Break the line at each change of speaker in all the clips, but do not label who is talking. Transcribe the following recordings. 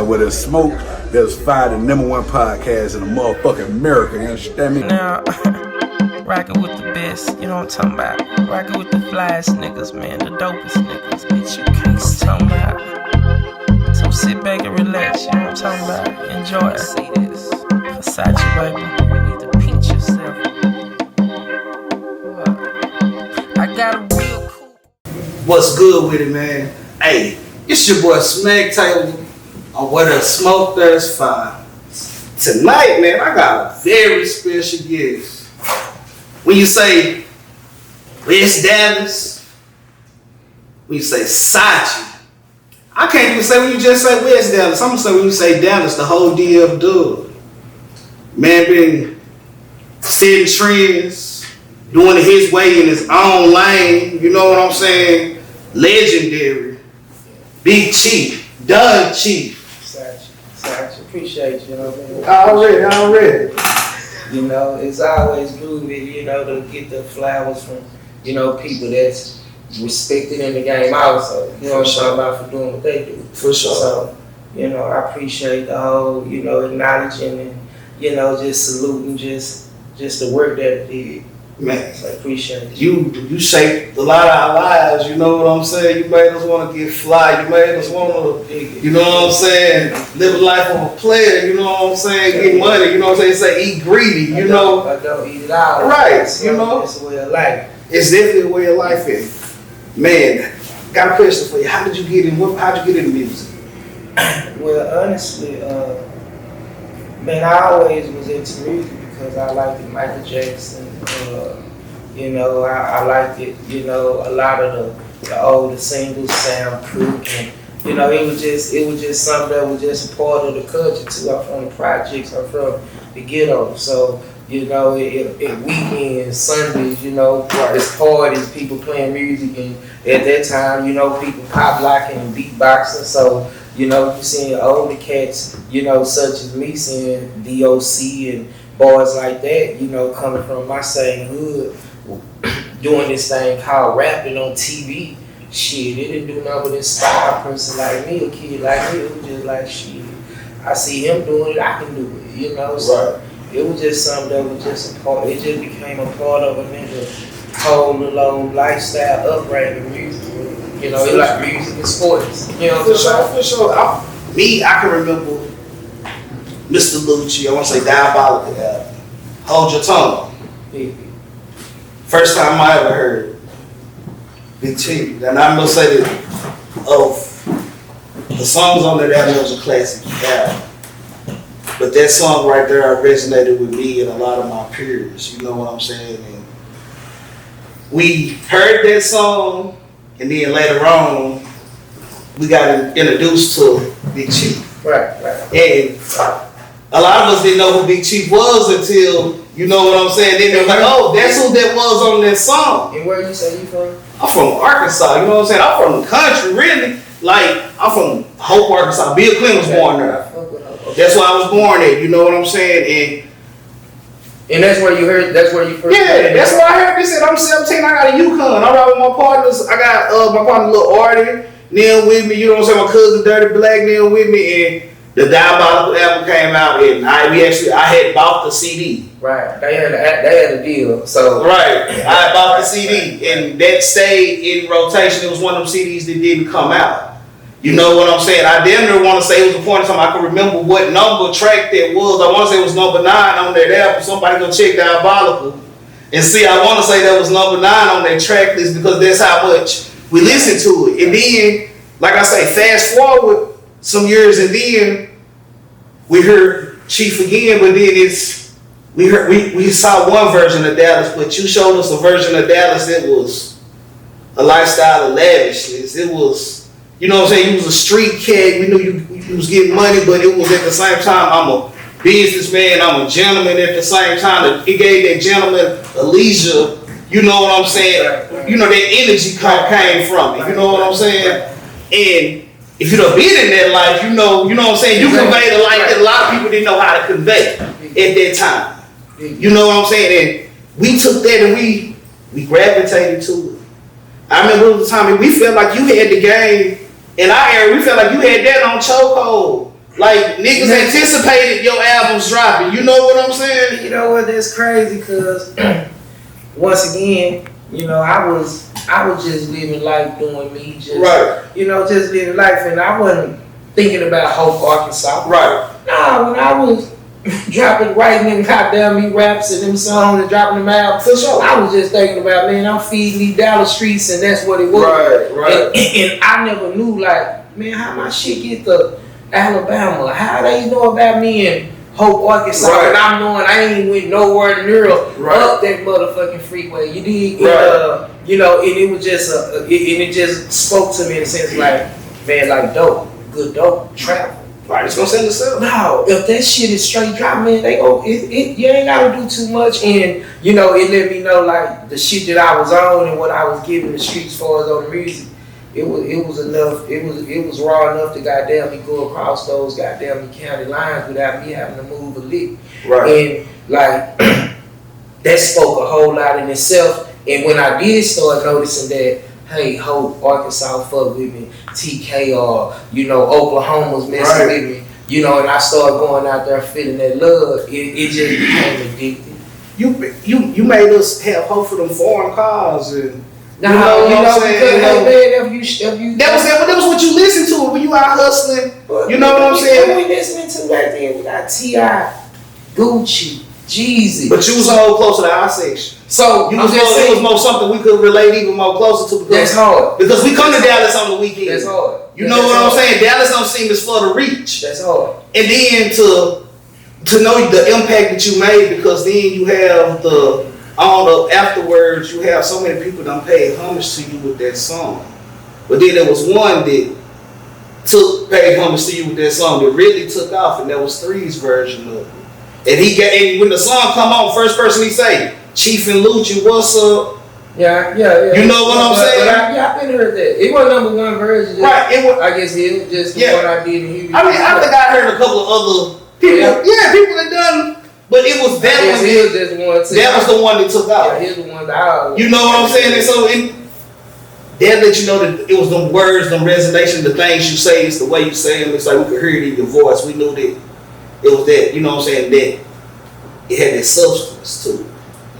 where there's smoke, there's fire, the #1 podcast in the motherfucking America. You understand me?
Now, rockin' with the best, you know what I'm talking about? Rockin' with the flyest niggas, man, the dopest niggas, bitch, you can't talk about. So sit back and relax, you know what I'm talking about? Enjoy it. See this. Versace, baby. You need to pinch yourself. I got a real cool.
What's good with it, man? Hey, it's your boy Smack Table on Where the Smoke There's Fire. Tonight, man, I got a very special guest. When you say West Dallas, when you say Sachi, I can't even say when you just say West Dallas. I'm gonna say when you say Dallas, the whole DF dub. Man been setting trends, doing it his way in his own lane, you know what I'm saying? Legendary. Big Chief, Doug Chief.
Sachi, appreciate you, you know what I mean?
Already.
You know, it's always groovy, you know, to get the flowers from, you know, people that's respected in the game also. You know what I'm talking about, for doing what they do.
For sure.
So, you know, I appreciate the whole, you know, acknowledging and, you know, just saluting just the work that it did.
Man,
So I appreciate it.
you shaped a lot of our lives, you know what I'm saying? You made us want to get fly, you made us want to, you know what I'm saying, live a life of a player, you know what I'm saying, get money, you know what I'm saying, say eat greedy, you know.
I don't eat it all.
Right, you know.
It's a way of life.
It's definitely a way of life in. Man, got a question for you. How'd you get into music?
Well, honestly, man, I always was into music because I liked it, Michael Jackson. You know, I liked it. You know, a lot of the older singles, Sam Cooke, and you know, it was just something that was just a part of the culture too. I'm from the projects. I'm from the ghetto, so. You know, it weekends, Sundays, you know, it's parties, people playing music, and at that time, you know, people pop locking and beatboxing. So, you know, you seeing older cats, you know, such as me, seeing DOC and boys like that, you know, coming from my same hood, doing this thing called rapping on TV. Shit, it didn't do nothing but inspire a person like me, a kid like me, it was just like, shit, I see him doing it, I can do it, you know, so.
Right.
It was just something that was just a part. It just became a part of a nigga whole little lifestyle upbringing music. You know, it like music and sports. You know,
for sure. I can remember Mr. Lucci. I want to say Diabolical. Hold Your Tongue. First time I ever heard Big Chief, and I'm gonna say that of the songs on that album was a classic album. But that song right there resonated with me and a lot of my peers, you know what I'm saying? And we heard that song, and then later on, we got introduced to Big Chief.
Right.
And a lot of us didn't know who Big Chief was until, you know what I'm saying? Then they were like, oh, that's who that was on that song.
And where you say you from?
I'm from Arkansas, you know what I'm saying? I'm from the country, really. Like, I'm from Hope, Arkansas. Bill Clinton was born there. That's where I was born at, you know what I'm saying?
And that's where you heard, that's where you first
Yeah,
heard it.
that's where I heard this at. I'm 17, I got a Yukon. I ride with my partners. I got my partner Lil Artie, Neil with me, you know what I'm saying? My cousin Dirty Black Neil with me, and the Diabolical album came out, and I had bought the CD.
Right, they had a deal, so.
Right, I bought the CD, and that stayed in rotation. It was one of them CDs that didn't come out. You know what I'm saying? I damn near want to say it was a point in time I can remember what number track that was. I want to say it was number 9 on that album. Somebody go check Diabolical and see. I want to say that was number 9 on that track list because that's how much we listened to it. And then, like I say, fast forward some years, and then we heard Chief again. But then we saw one version of Dallas, but you showed us a version of Dallas that was a lifestyle of lavishness. It was. You know what I'm saying? You was a street cat. We knew you was getting money, but it was at the same time, I'm a businessman, I'm a gentleman at the same time. It gave that gentleman a leisure, you know what I'm saying? You know, that energy came from it, you know what I'm saying? And if you'd have been in that life, you know what I'm saying? You conveyed a life that a lot of people didn't know how to convey at that time. You know what I'm saying? And we took that and we gravitated to it. I remember it was the time we felt like you had the game. In our area, we felt like you had that on chokehold. Like niggas anticipated your albums dropping. You know what I'm saying?
You know what? That's crazy because once again, you know, I was just living life doing me, just you know, just living life, and I wasn't thinking about Hope, Arkansas.
Right.
Nah, when I was writing them goddamn me raps and them songs and dropping them out,
For sure.
I was just thinking about, man, I'm feeding these Dallas streets, and that's what it was.
Right.
And I never knew, like, man, how my shit get to Alabama? How they know about me in Hope, Arkansas?
Right.
And I'm knowing I ain't went nowhere near up that motherfucking freeway. You dig?
Right.
You know, and it was just it just spoke to me in a sense like, man, like dope, good dope, travel.
Right, it's gonna send itself.
No, if that shit is straight drop, man, they go. You ain't gotta do too much, and you know, it let me know like the shit that I was on and what I was giving the streets as far as on the music. It was enough. It was raw enough to goddamn me go across those goddamn county lines without me having to move a lick.
Right.
And like that spoke a whole lot in itself. And when I did start noticing that, hey, Hope, Arkansas fuck with me, TK or, you know, Oklahoma's messing with me, you know, and I started going out there feeling that love, it just became addicted.
You made us have hope for them foreign cars and
Nah, you know, because
that was what you listened to when you out hustling. You know what I'm saying?
What we listening to back then? We got T.I., Gucci, Jeezy.
But you was a whole closer to our section.
So
it was more something we could relate even more closer to.
That's hard.
Because we come to Dallas on the weekend.
That's hard.
You know what I'm saying? Dallas don't seem as far to reach.
That's hard.
And then to know the impact that you made, because then you have afterwards you have so many people that paid homage to you with that song. But then there was one that paid homage to you with that song that really took off, and that was Three's version of it. And when the song come on, first person he say, Chief and Lucci, what's up?
Yeah.
You know what I'm saying?
I've been heard that. It wasn't number one version.
Right.
I guess it was just the one I did in Houston.
I mean, I think I heard a couple of other people. Yeah, people that done, but it was that one.
He was just the one.
That was the one that took out.
Yeah, he was the one that
you know what I'm saying? And so that let you know that it was them words, them resonation, the things you say, it's the way you say them. It's like we could hear it in your voice. We knew that it was that. You know what I'm saying? That it had that substance to it.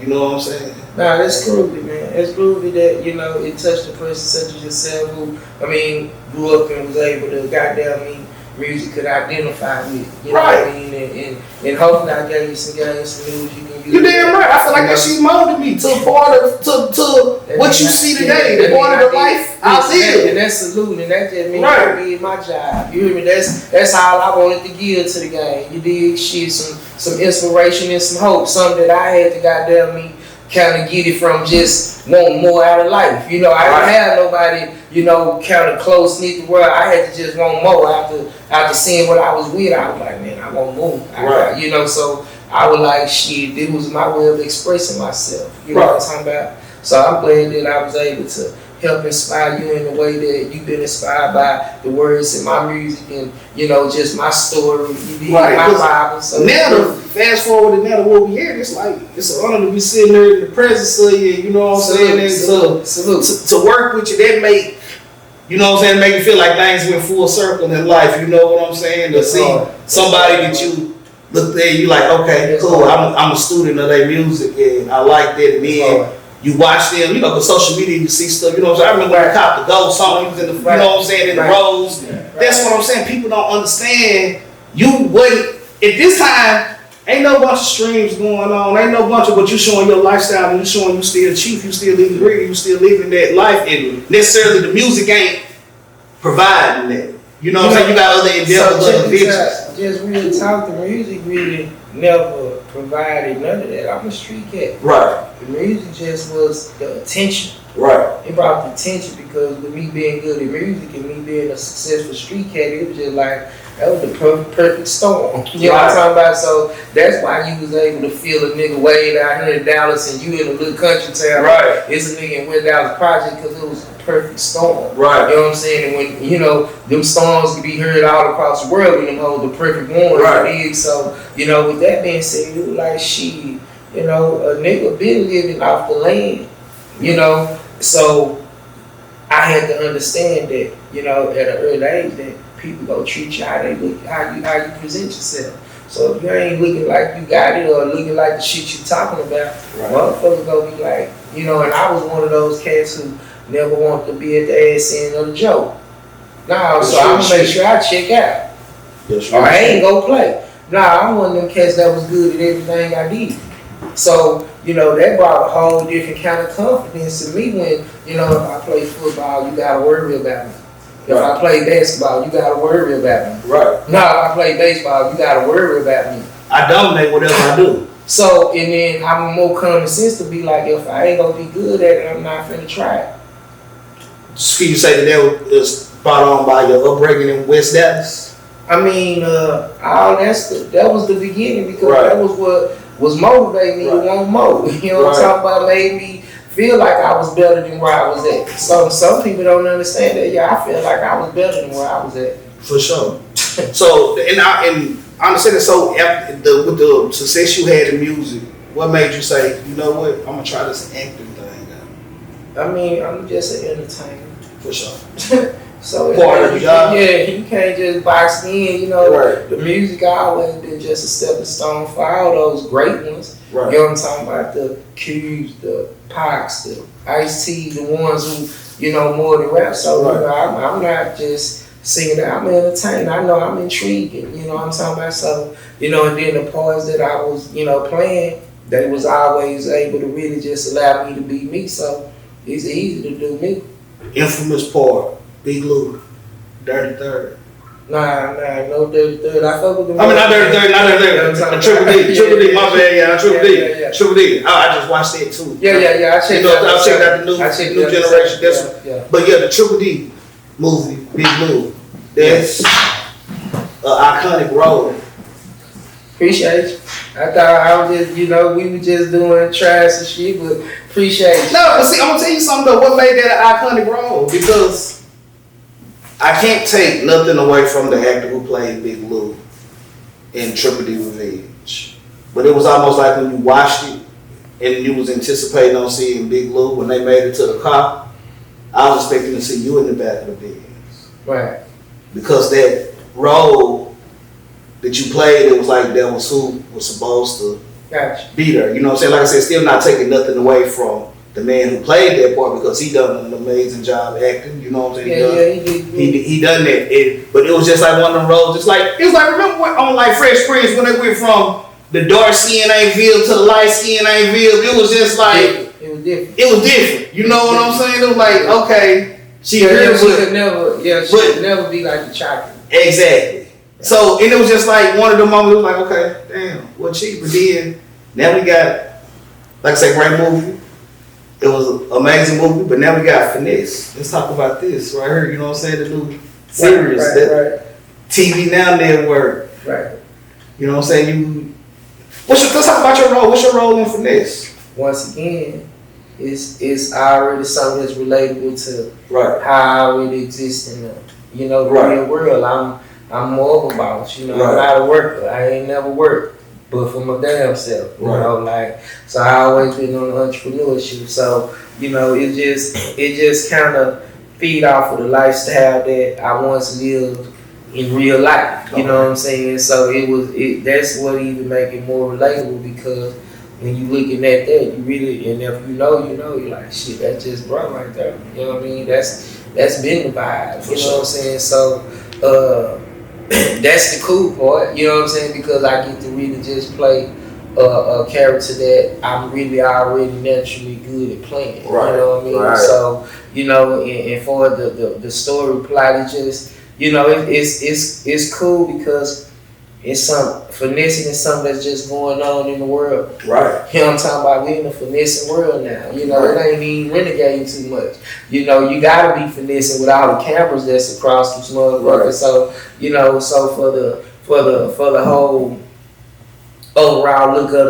You know what I'm saying?
Nah, that's groovy, man. It's groovy that, you know, it touched a person such as yourself who, I mean, grew up and was able to goddamn me music could identify with. You know what I mean? And hopefully I gave you some news you can use.
You damn right. I feel like that she molded me to part of to what you see today, the part of the life I live.
And that's salute, and that just means I did my job. You hear me? That's all I wanted to give to the game. You did shit, some inspiration and some hope, something that I had to goddamn me kind of get it from just wanting more out of life. You know, I didn't have nobody, you know, kind of close knit the world. I had to just want more after seeing what I was with. I was like, man, I want more. You know, so I was like, shit, it was my way of expressing myself. You know what I'm talking about? So I'm glad that I was able to help inspire you in the way that you've been inspired by the words in my music and, you know, just my story, my Bible. So
now, fast forward to now to what we hear, it's like, it's an honor to be sitting there in the presence of you, you know what I'm saying? And to work with you, that make, you know what I'm saying, make you feel like things went full circle in life, you know what I'm saying? To see somebody that you look there, you like, okay, cool, I'm a student of their music and I like that, and then you watch them, you know, the social media, you see stuff, you know what I'm saying? I remember when I copped the Gold song, he was in the, you know what I'm saying, in the rows. That's what I'm saying. People don't understand. You wouldn't, at this time, ain't no bunch of streams going on, ain't no bunch of, but you showing your lifestyle and you showing you still chief, you still living real, you still living that life, and necessarily the music ain't providing that. You know what I'm saying? You got other endeavors, other bitches.
Just real talk, the music really never provided none of that. I'm a street cat.
Right.
The music just was the attention.
Right.
It brought the attention because with me being good at music and me being a successful street cat, it was just like, that was the perfect storm. You know what I'm talking about? So that's why you was able to feel a nigga way out here in Dallas and you in a little country town.
Right.
It's a nigga in West Dallas Project because it was a perfect storm.
Right.
You know what I'm saying? And when, you know, them storms can be heard all across the world when them hold the perfect warning. Right. So, you know, with that being said, it was like, shit, you know, a nigga been living off the land, you know? So I had to understand that, you know, at an early age that people gonna treat you how they look, how you present yourself. So if you ain't looking like you got it or looking like the shit you talking about, motherfuckers gonna be like, you know. And I was one of those cats who never wanted to be at the ass end of the joke. Nah, so I'm gonna make sure I check out. Or I ain't gonna play. Nah, I'm one of them cats that was good at everything I did. So, you know, that brought a whole different kind of confidence to me when, you know, if I play football, you gotta worry about me. If I play basketball, you gotta worry about me. Right. No, if I play baseball, you gotta worry about me.
I dominate whatever I do.
So, and then I'm more common sense to be like, if I ain't gonna be good at it, I'm not finna try it.
Can you say that was spot on by your upbringing in West Dallas?
I mean, that was the beginning because that was what was motivating me to want more. You know what I'm talking about? Made me feel like I was better than where I was at. So some people don't understand that. Yeah, I feel like I was better than where I was at.
For sure. So, and I understand that. So, with the success you had in music, what made you say, you know what, I'm gonna try this acting thing out?
I mean, I'm just an entertainer.
For sure.
So
part of the job.
Yeah, you can't just box in. You know, the music always been just a stepping stone for all those great ones. Right. You know what I'm talking about? The Qs, the Pacs, the Ice-T, the ones who, you know, more than rap. So you know, I'm not just singing. I'm an entertainer. I know I'm intriguing. You know what I'm talking about? So, you know, and then the parts that I was, you know, playing, they was always able to really just allow me to be me. So it's easy to do me.
Infamous part. Big Lou, Dirty Third.
Nah, no Dirty Third. I fuck with them.
I mean, not Dirty Third, not Dirty Third. Triple D, my bad, Triple D. I just watched that too.
Yeah. I checked
out the new generation. But yeah, the Triple D movie, Big Lou, that's an iconic role.
Appreciate you. I thought I was just, you know, we were just doing trash and shit, but appreciate you.
No, but see, I'm gonna tell you something though. What made that an iconic role? Because I can't take nothing away from the actor who played Big Lou in Triple D Revenge. But it was almost like when you watched it and you was anticipating on seeing Big Lou when they made it to the car, I was expecting to see you in the back of the Benz.
Right.
Because that role that you played, it was like that was who was supposed to be there. You know what I'm saying? Like I said, still not taking nothing away from the man who played that part because he done an amazing job acting. You know what I'm saying? He done that. But it was just like one of them roles. Just like it was like, remember when, on like Fresh Prince when they went from the dark skin Ainville to the light skin Ainville? It was just like
it was different.
It was different. You know what I'm saying? It was like, okay, she could
never be like the chocolate.
Exactly. So, and it was just like one of the moments, it was like, okay, damn, what cheaper then? Now we got, like I say, great movie. It was an amazing movie, but now we got Finesse. Let's talk about this right here, you know what I'm saying? The new series, TV Now Network. Right. You know what I'm saying? Let's talk about your role. What's your role in Finesse?
Once again, it's already something that's relatable to how I already exist in the, you know, real world. I'm more of a boss, you know. I'm not a worker. I ain't never worked, but for my damn self, you know. Like, so I always been on entrepreneurship. So, you know, it just kind of feed off of the lifestyle that I once lived in real life. You know what I'm saying? So that's what even make it more relatable because when you looking at that, you really, and if you know, you're like, shit, that's just bro right there. You know what I mean? That's been the vibe. You know what I'm saying? So. That's the cool part, you know what I'm saying? Because I get to really just play a character that I'm really already naturally good at playing. You know what I mean? So, you know, and for the story plot, it just, you know, it's cool because it's finessing is something that's just going on in the world. Right. You know what I'm talking about? We're in a finessing world now. You know, it ain't even renegading too much. You know, you gotta be finessing with all the cameras that's across this motherfucker. So, you know, so for the whole overall look of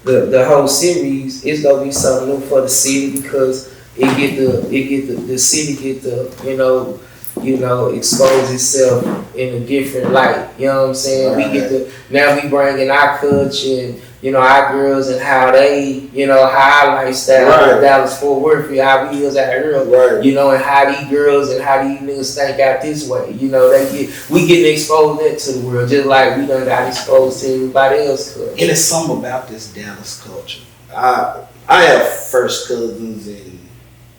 the whole series, it's gonna be something new for the city because the city get the, you know, expose itself in a different light. You know what I'm saying?
Right.
We get to, now we bring in our culture and, our girls and how they, how our lifestyle,
Right.
Dallas Fort Worth, how we is out here,
Right.
and how these girls and how these niggas think out this way. We getting exposed that to the world just like we done got exposed to everybody else.
And it's something about this Dallas culture. I have first cousins and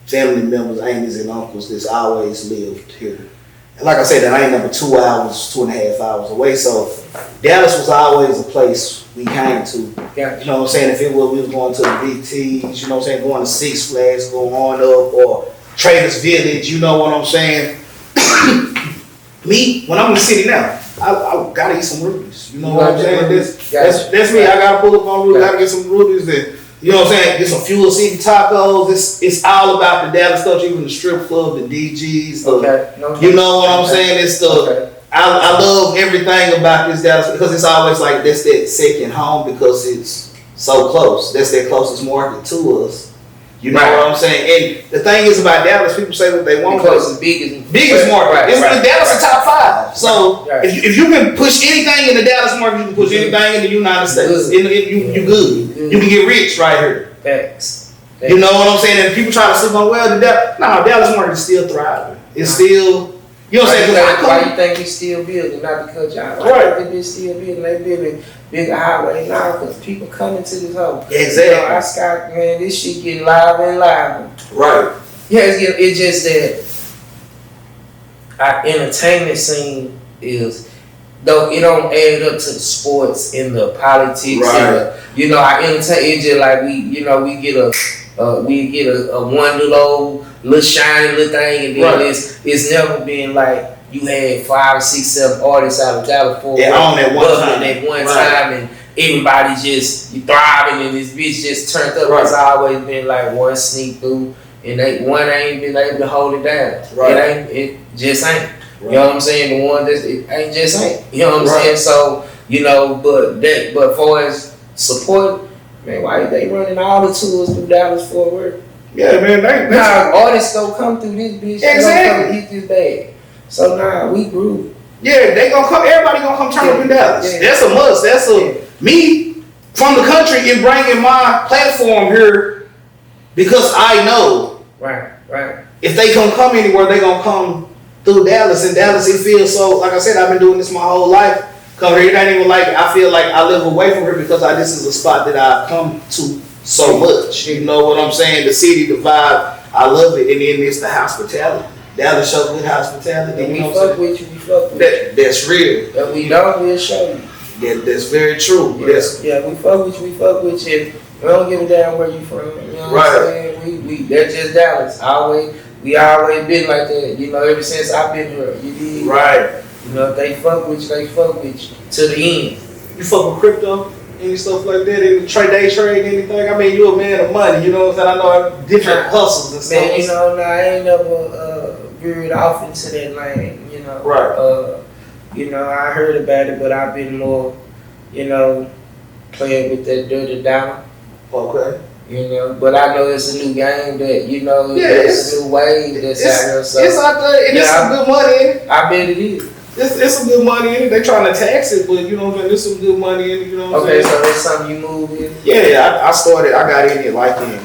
family members, aunties and uncles that's always lived here. And like I said, that I ain't number 2 hours, 2.5 hours away. So Dallas was always a place we came to.
Yeah.
You know what I'm saying? If it was, we was going to the Big T's, you know what I'm saying? Going to Six Flags, going on up, or Traders Village, you know what I'm saying? Me, when I'm in the city now, I gotta eat some Rudy's. You know what I'm saying? That's me. I gotta pull up on Rudy's, gotta get some Rudy's and, you know what I'm saying? Get some Fuel City tacos. It's all about the Dallas culture, even the strip club, the DGs. You know what I'm saying? It's the I love everything about this Dallas because it's always like that's that second home because it's so close. That's their closest market to us. You know what I'm saying? And the thing is about Dallas, people say what they want.
Because it's biggest
market.
Right,
it's Dallas is top 5. So
right.
if you can push anything in the Dallas market, you can push anything in the United States. You good. You can get rich right here.
Facts.
You know what I'm saying? And people try to sleep on the Dallas market is still thriving. It's still, you know what I'm saying?
Why you think we still building? Not because y'all they still building. They building bigger highway now because people coming to this hole.
Exactly.
Man, this shit getting live and live.
Right.
Yeah, it's just that our entertainment scene is, though it don't add up to the sports and the politics.
Right.
And our entertainment, it's just like we get a one little shiny little thing, and then it's never been like you had 5, 6, 7 artists out of Dallas Fort Worth
on at
one time, and everybody just thriving, and this bitch just turned up.
Right.
It's always been like one sneak through, and one ain't been able to hold it down.
Right.
It just ain't.
Right.
You know what I'm saying? The one that it ain't just ain't. You know what I'm saying? So but far as support, man, why they running all the tours through Dallas Fort Worth?
Yeah, man.
Artists don't come through this bitch.
Exactly.
They don't come eat this bag. So we grew.
Yeah, they gonna come. Everybody gonna come turn up in Dallas.
Yeah.
That's a must. Me from the country and bringing my platform here because I know.
Right.
If they gonna come anywhere, they gonna come through Dallas. And Dallas, it feels so. Like I said, I've been doing this my whole life. Come here, it ain't even like I feel like I live away from here because this is a spot that I've come to so much. You know what I'm saying? The city, the vibe, I love it. And then it's the hospitality. Dallas show good hospitality.
And we fuck with you.
That's real.
If we don't, we'll show you.
That's very true.
Yeah, we fuck with you. We don't give a damn where you from. You know what I'm saying? We that's just Dallas. We always been like that. Ever since I've been here. You did.
Right.
If they fuck with you, they fuck with you to the end.
You fuck with crypto? Any stuff like that? Any day trade, anything? I mean, you a man of money, you know what I'm saying? I know different hustles and stuff.
Man, I ain't never veered off into that lane,
Right.
I heard about it, but I've been more, playing with that dirty dollar.
Okay.
But I know it's a new game that, it's a new wave that's out here. So
it's out there, and there's some good money in it.
I bet it is.
It's some good money in it. They trying to tax it, but you know what I'm saying? There's some good money in it, you know what I'm saying?
Okay, so that's something you move in?
Yeah, I got in it like in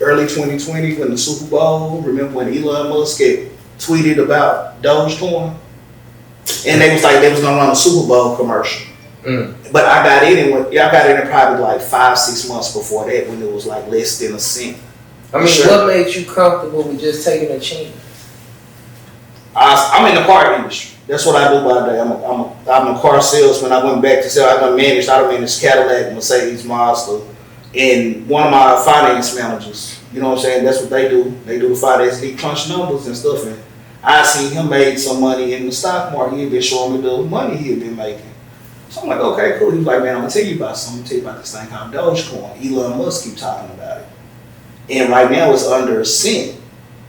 early 2020 when the Super Bowl. Remember when Elon Musk had tweeted about Dogecoin? And they was gonna run a Super Bowl commercial. But I got in it probably like 5-6 months before that when it was like less than a cent.
I mean, what made you comfortable with just taking a chance?
I'm in the car industry. That's what I do by day. I'm a car salesman. I went back to sell. I done managed Cadillac, Mercedes, Mazda, and one of my finance managers. You know what I'm saying? That's what they do. They do the finance. They crunch numbers and stuff. And I seen him made some money in the stock market. He had been showing me the money he had been making. So I'm like, okay, cool. He was like, man, I'm gonna tell you about something. I'm gonna tell you about this thing called Dogecoin. Elon Musk keep talking about it. And right now it's under a cent.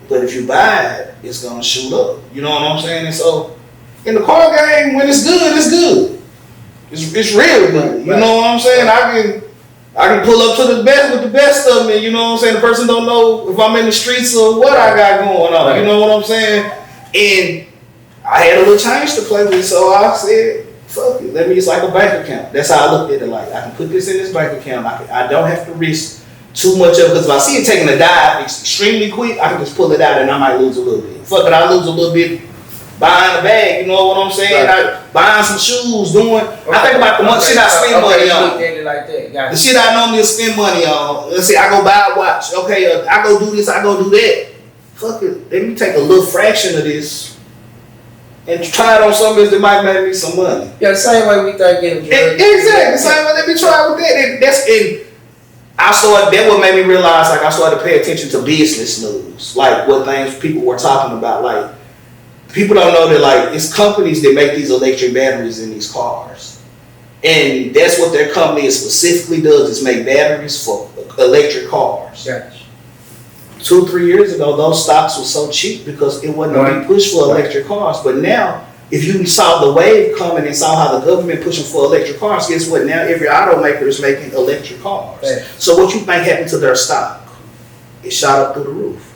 But if you buy it, it's gonna shoot up. You know what I'm saying? And so in the car game, when it's good, it's good. It's real good. You know what I'm saying? I can pull up to the best with the best of them, and you know what I'm saying? The person don't know if I'm in the streets or what I got going on. You know what I'm saying? And I had a little change to play with, so I said, fuck it. It's like a bank account. That's how I looked at it. Like, I can put this in this bank account. I don't have to risk too much of it, because if I see it taking a dive extremely quick, I can just pull it out and I might lose a little bit. Fuck it, I lose a little bit buying a bag, you know what I'm saying? Right. Buying some shoes, I think about the much shit I spend money on.
Like that.
The shit I normally spend money on. Let's say I go buy a watch. Okay, I go do this, I go do that. Fuck it, let me take a little fraction of this and try it on something that might make me some money.
Yeah, the same way we think getting drugs.
Exactly, the same way. Let me try with that. And that's it. That what made me realize, like, I started to pay attention to business news, like what things people were talking about. Like, people don't know that, like, it's companies that make these electric batteries in these cars, and that's what their company specifically does, is make batteries for electric cars.
Gotcha.
2-3 years ago, those stocks were so cheap because it wasn't a big push for electric cars. But now, if you saw the wave coming and saw how the government pushing for electric cars, guess what? Now every automaker is making electric cars. Right. So what you think happened to their stock? It shot up through the roof.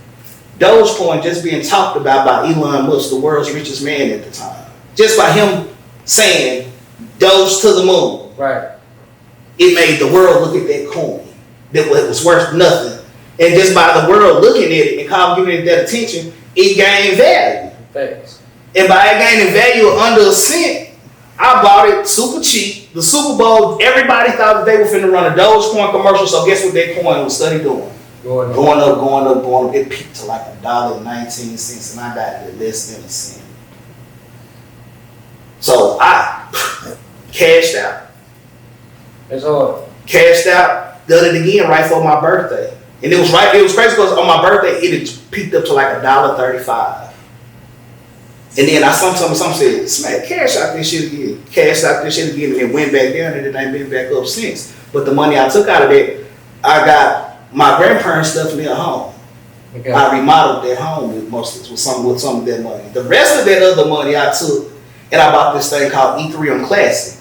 Dogecoin just being talked about by Elon Musk, the world's richest man at the time. Just by him saying Doge to the moon.
Right.
It made the world look at that coin that was worth nothing. And just by the world looking at it and giving it that attention, it gained value.
Thanks.
And by it gaining value under a cent, I bought it super cheap. The Super Bowl, everybody thought that they were finna run a Dogecoin commercial, so guess what that coin was study doing? Going up. It peaked to like $1.19, and I got it at less than a cent. So I cashed out.
That's hard.
Cashed out, done it again right for my birthday. And it was crazy because on my birthday, it had peaked up to like $1.35. And then some said, smack, cash out this shit again. Cashed out this shit again, and it went back down, and it ain't been back up since. But the money I took out of that, I got my grandparents left me at home. Okay. I remodeled that home with some of that money. The rest of that other money I took, and I bought this thing called Ethereum Classic.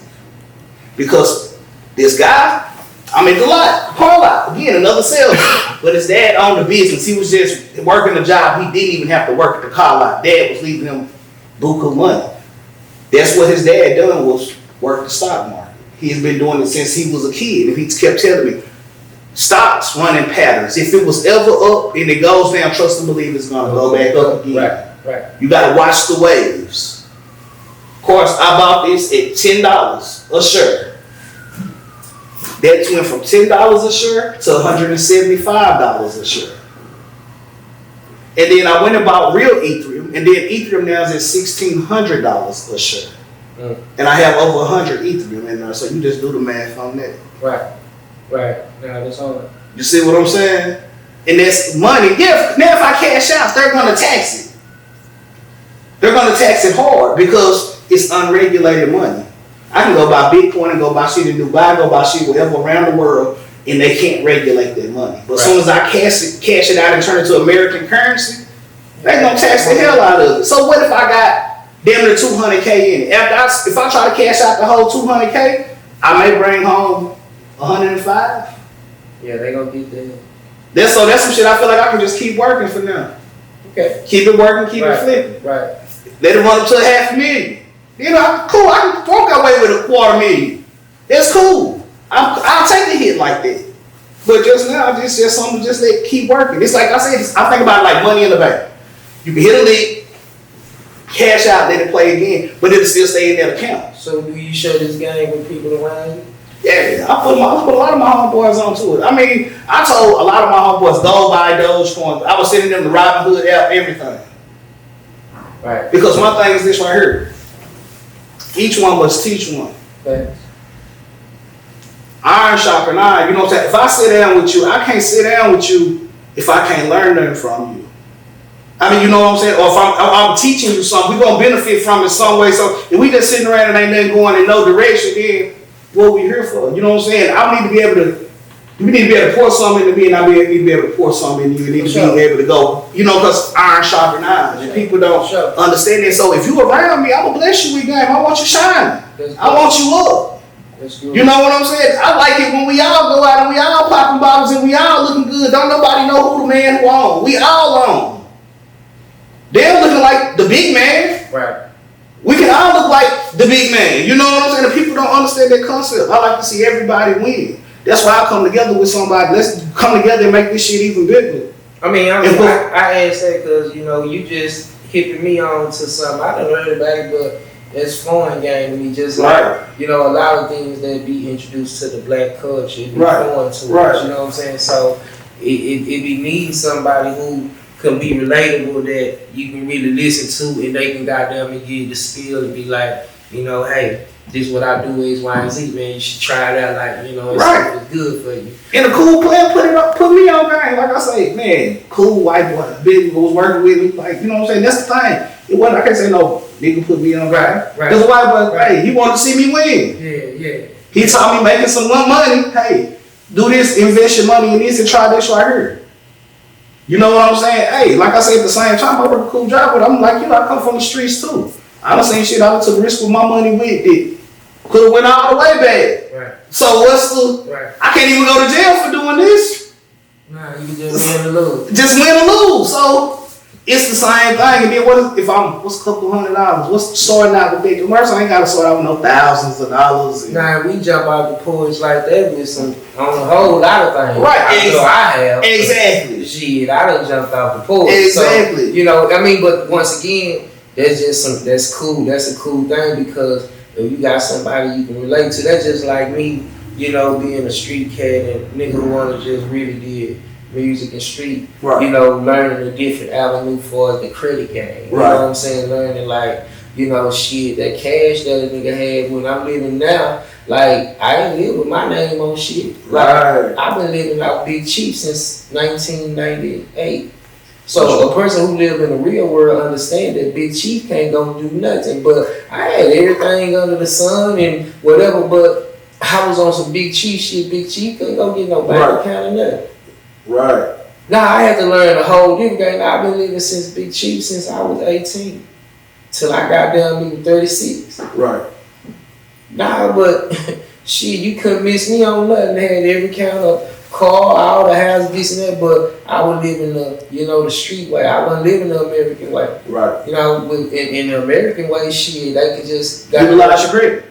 Because this guy, I'm in the car lot. Again, another salesman. But his dad owned the business. He was just working a job. He didn't even have to work at the car lot. Dad was leaving him buku money. That's what his dad done, was work the stock market. He's been doing it since he was a kid. And he kept telling me, stocks running patterns. If it was ever up and it goes down, trust and believe it's going to go back up again.
Right.
You got to watch the waves. Of course, I bought this at $10 a share. That went from $10 a share to $175 a share. And then I went and bought real Ethereum, and then Ethereum now is at $1,600 a share. And I have over 100 Ethereum in there, so you just do the math on that.
Right. Now that's all right.
You see what I'm saying? And that's money. Yeah, now if I cash out, they're going to tax it. They're going to tax it hard because it's unregulated money. I can go buy Bitcoin and go buy shit in Dubai, go buy shit wherever around the world, and they can't regulate that money. But as soon as I cash it out and turn it to American currency, they're going to tax the hell out of it. So what if I got damn near $200K in it? If I try to cash out the whole $200K, I may bring home $105.
Yeah, they going to get that.
That's some shit I feel like I can just keep working for now.
Okay.
Keep it working, keep it flipping.
Right.
Let it run up to $500,000. You know, cool. I can walk away with $250,000. That's cool. I'll take a hit like that. But just now, it's just something to just keep working. It's like I said, I think about it like money in the bank. You can hit a lick, cash out, let it play again, but it'll still stay in that account.
So do you share this game with people around you?
Yeah, I put a lot of my homeboys onto it. I mean, I told a lot of my homeboys, go buy Dogecoin. I was sending them the Robinhood app, everything.
Right.
Because one thing is this right here. Each one must teach one.
Thanks.
Iron sharpen iron. You know what I'm saying? If I sit down with you, I can't sit down with you if I can't learn nothing from you. I mean, you know what I'm saying? Or if I'm teaching you something, we're going to benefit from it some way. So if we just sitting around and ain't nothing going in no direction, then what we here for? You know what I'm saying? I need to be able to, you need to be able to pour something into me, and I need to be able to pour something into you. You need to be able to go, you know, because iron sharpen iron. And people don't understand that. So if you around me, I'm going to bless you with game. I want you shining. I want you up.
That's good.
You know what I'm saying? I like it when we all go out and we all popping bottles and we all looking good. Don't nobody know who the man who on. We all on. They're looking like the big man.
Right.
We can all look like the big man. You know what I'm saying? The people don't understand that concept. I like to see everybody win. That's why I come together with somebody. Let's come together and make this shit even bigger.
I asked that because, you just hipping me on to something. I done heard about it, but it's foreign game to me. Just like, a lot of things that be introduced to the black culture, it be foreign to us. You know what I'm saying? So it be needing somebody who can be relatable that you can really listen to and they can goddamn give you the spiel and be like, hey, this is what I do X, Y, and Z, man. You should try it out, like, it's good for you.
And a cool player put me on game. Like I say, man, cool white boy, big was working with me. Like, you know what I'm saying? That's the thing. It wasn't, I can't say no nigga put me on game.
Right.
Because a white boy, hey, he wanted to see me win.
Yeah.
He taught me making some money. Hey, do this, invest your money in this and try this right here. You know what I'm saying? Hey, like I say, at the same time, I work a cool job, but I'm like, I come from the streets too. I done seen shit I took risk with my money with it. Could have went all the way back.
Right.
So what's the? Right. I can't even go to jail for doing this.
Nah, you can just win or lose.
Just win or lose. So it's the same thing. And then what's a couple $100? What's starting out with big commercial? I ain't gotta start out with no thousands of dollars.
Nah, we jump out the porch like that with some on a whole lot of things.
Right.
I have.
Exactly.
Shit, I done jumped off the porch.
Exactly.
So, but once again, that's cool. That's a cool thing because if you got somebody you can relate to, that's just like me, being a street cat and nigga who wanna just really did music and street, learning a different avenue for the credit game. You know what I'm saying? Learning shit, that cash that a nigga had when I'm living now, like I ain't live with my name on shit. Like I've been living out Big Chief since 1998. So a person who live in the real world understand that Big Chief can't go do nothing. But I had everything under the sun and whatever, but I was on some Big Chief shit. Big Chief couldn't go get no bank account or nothing.
Right.
Now I had to learn a whole different game. I've been living since Big Chief since I was 18. Till I got down to 36.
Right.
Nah, but shit, you couldn't miss me on nothing. I had every kind of car, all the houses, this and that, but I was living the street way. I wasn't living the American way.
Right.
In the American way, shit, they could just
utilize your credit.